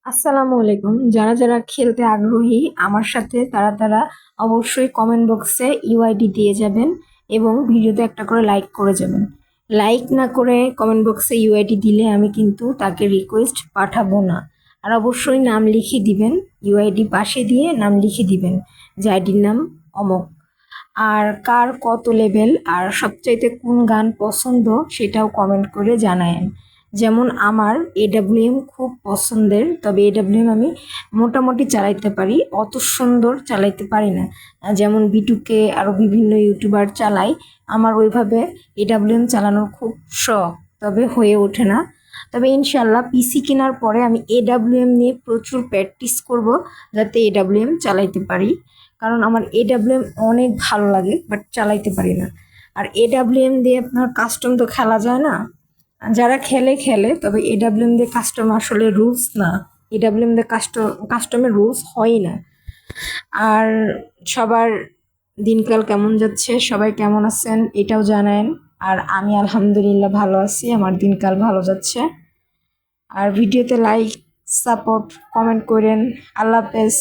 আসসালামু আলাইকুম। যারা যারা খেলতে আগ্রহী আমার সাথে তারা অবশ্যই কমেন্ট বক্সে ইউআইডি দিয়ে যাবেন এবং ভিডিওতে একটা করে লাইক করে যাবেন। লাইক না করে কমেন্ট বক্সে ইউআইডি দিলে আমি কিন্তু তাকে রিকোয়েস্ট পাঠাবো না। আর অবশ্যই নাম লিখে দিবেন, ইউআইডি পাশে দিয়ে নাম লিখে দিবেন যে আইডির নাম অমক। আর কার কত লেভেল আর সবচাইতে কোন গান পছন্দ সেটাও কমেন্ট করে জানায়েন। যেমন আমার এডাব্লিউএম খুব পছন্দের, তবে এডাব্লিউএম আমি মোটামুটি চালাইতে পারি, অত সুন্দর চালাইতে পারি না। যেমন বিটুকে আরও বিভিন্ন ইউটিউবার চালায়, আমার ওইভাবে এডাব্লিউএম চালানোর খুব শখ, তবে হয়ে ওঠে না। তবে ইনশাল্লাহ পিসি কেনার পরে আমি এডাব্লিউএম নিয়ে প্রচুর প্র্যাকটিস করব যাতে এডাব্লিউএম চালাইতে পারি, কারণ আমার এডাব্লিউএম অনেক ভালো লাগে বাট চালাইতে পারি না। আর এডাব্লিউএম দিয়ে আপনার কাস্টম তো খেলা যায় না, যারা খেলে খেলে, তবে এডাব্লিউএম দিয়ে কাস্টম আসলে রুলস না, এডাব্লিউএম দিয়ে কাস্টমের রুলস হয় না। আর সবার দিনকাল কেমন যাচ্ছে, সবাই কেমন আছেন এটাও জানায়েন। আর আমি আলহামদুলিল্লাহ ভালো আছি, আমার দিনকাল ভালো যাচ্ছে। আর ভিডিওতে লাইক, সাপোর্ট, কমেন্ট করেন। আল্লাহ হাফেজ।